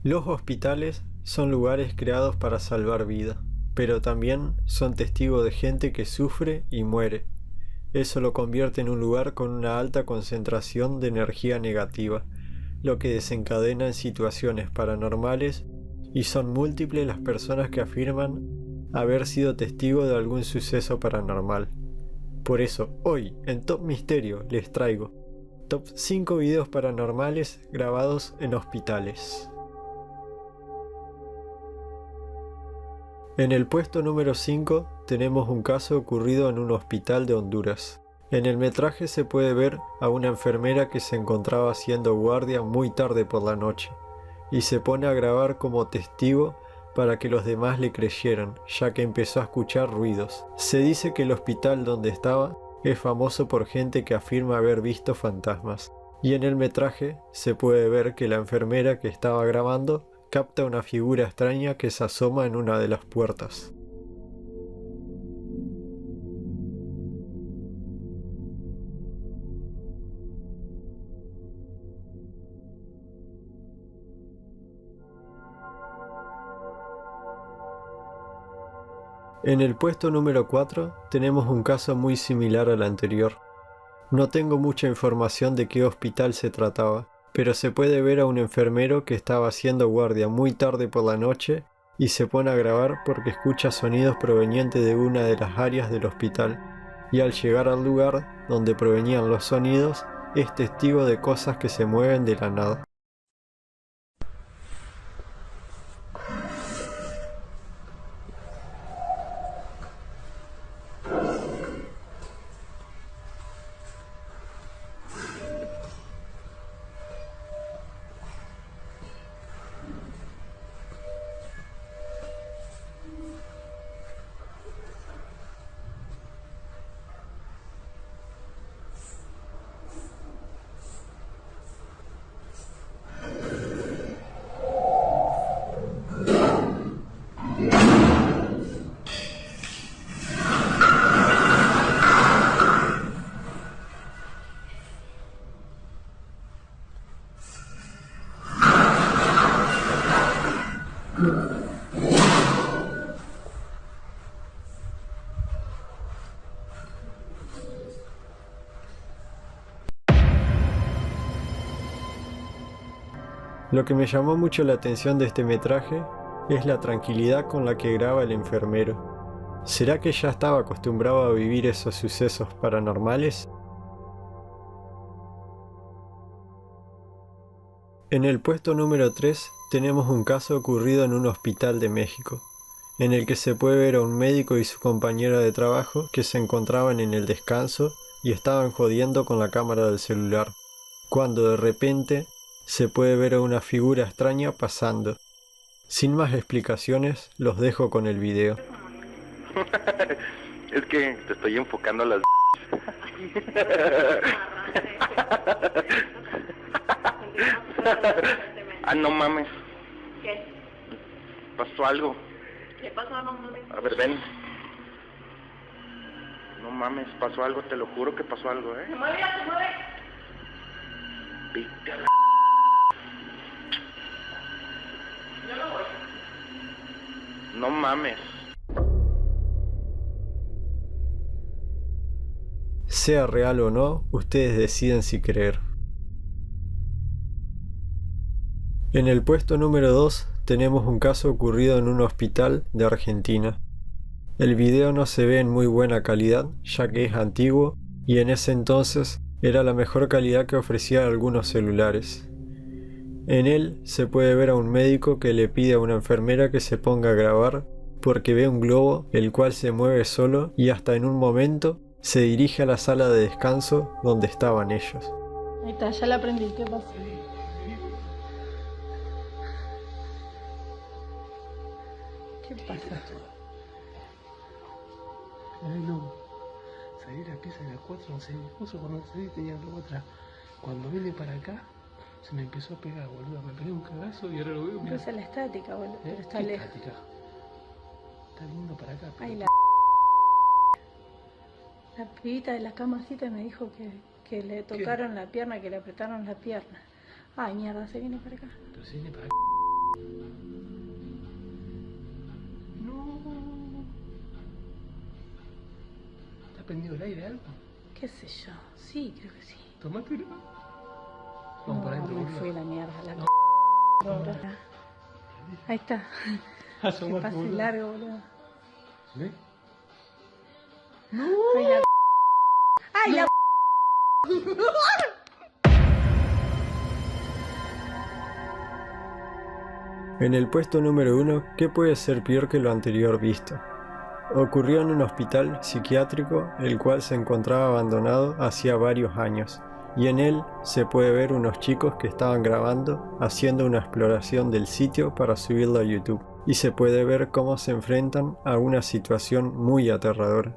Los hospitales son lugares creados para salvar vida, pero también son testigos de gente que sufre y muere. Eso lo convierte en un lugar con una alta concentración de energía negativa, lo que desencadena en situaciones paranormales, y son múltiples las personas que afirman haber sido testigos de algún suceso paranormal. Por eso, hoy en Top Misterio les traigo Top 5 videos paranormales grabados en hospitales. En el puesto número 5 tenemos un caso ocurrido en un hospital de Honduras. En el metraje se puede ver a una enfermera que se encontraba haciendo guardia muy tarde por la noche, y se pone a grabar como testigo para que los demás le creyeran, ya que empezó a escuchar ruidos. Se dice que el hospital donde estaba es famoso por gente que afirma haber visto fantasmas, y en el metraje se puede ver que la enfermera que estaba grabando capta una figura extraña que se asoma en una de las puertas. En el puesto número 4 tenemos un caso muy similar al anterior. No tengo mucha información de qué hospital se trataba, pero se puede ver a un enfermero que estaba haciendo guardia muy tarde por la noche y se pone a grabar porque escucha sonidos provenientes de una de las áreas del hospital, y al llegar al lugar donde provenían los sonidos es testigo de cosas que se mueven de la nada. Lo que me llamó mucho la atención de este metraje es la tranquilidad con la que graba el enfermero. ¿Será que ya estaba acostumbrado a vivir esos sucesos paranormales? En el puesto número 3 tenemos un caso ocurrido en un hospital de México, en el que se puede ver a un médico y su compañero de trabajo que se encontraban en el descanso y estaban jodiendo con la cámara del celular, cuando de repente se puede ver a una figura extraña pasando. Sin más explicaciones, los dejo con el video. Es que te estoy enfocando a las... Ah, no mames. ¿Qué? Pasó algo. ¿Qué pasó? No mames. A ver, ven. No mames, pasó algo, te lo juro que pasó algo, Se mueve, ya se mueve. Vete a la... Yo no voy. No mames. Sea real o no, ustedes deciden si creer. En el puesto número 2 tenemos un caso ocurrido en un hospital de Argentina. El video no se ve en muy buena calidad, ya que es antiguo y en ese entonces era la mejor calidad que ofrecían algunos celulares. En él se puede ver a un médico que le pide a una enfermera que se ponga a grabar porque ve un globo el cual se mueve solo y hasta en un momento se dirige a la sala de descanso donde estaban ellos. Ahí está, ya la aprendí. ¿Qué pasó? ¿Qué pasa? Ay, no. Salí de la pieza de las 4, no sé, justo cuando salí tenía algo atrás. Cuando vine para acá, se me empezó a pegar, boludo. Me pegué un cagazo y ahora lo veo. Esa es la estática, boludo. Pero está ¿Qué lejos. estática? Está lindo para acá. Pero... Ay, la pibita de la camacita me dijo que le tocaron la pierna, que le apretaron la pierna. Ay, mierda, se viene para acá. Pero se viene para acá. No. ¿Está prendido el aire algo? ¿Qué sé yo? Sí, creo que sí. Tomátelo. No, Vamos para adentro, me boludo. fui a la mierda. Ahí está. Que Asomate, pase boludo. largo, boludo. ¿Ve? Ay, la... ¡Ay, la... En el puesto número 1, ¿qué puede ser peor que lo anterior visto? Ocurrió en un hospital psiquiátrico el cual se encontraba abandonado hacía varios años, y en él se puede ver unos chicos que estaban grabando haciendo una exploración del sitio para subirlo a YouTube, y se puede ver cómo se enfrentan a una situación muy aterradora.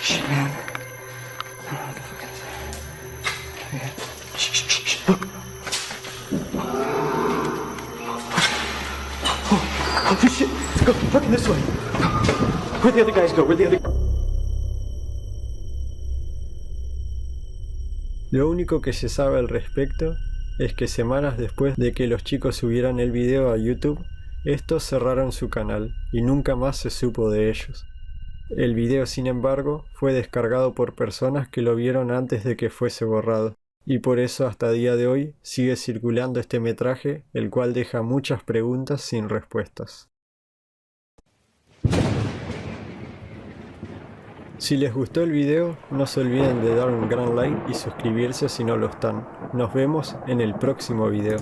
Shit, man. I don't know what the fuck is that. Shh. Look. Oh, shit. Let's go. Fucking this way. Where'd the other guys go? Lo único que se sabe al respecto es que semanas después de que los chicos subieran el video a YouTube, estos cerraron su canal y nunca más se supo de ellos. El video, sin embargo, fue descargado por personas que lo vieron antes de que fuese borrado, y por eso hasta día de hoy sigue circulando este metraje, el cual deja muchas preguntas sin respuestas. Si les gustó el video, no se olviden de dar un gran like y suscribirse si no lo están. Nos vemos en el próximo video.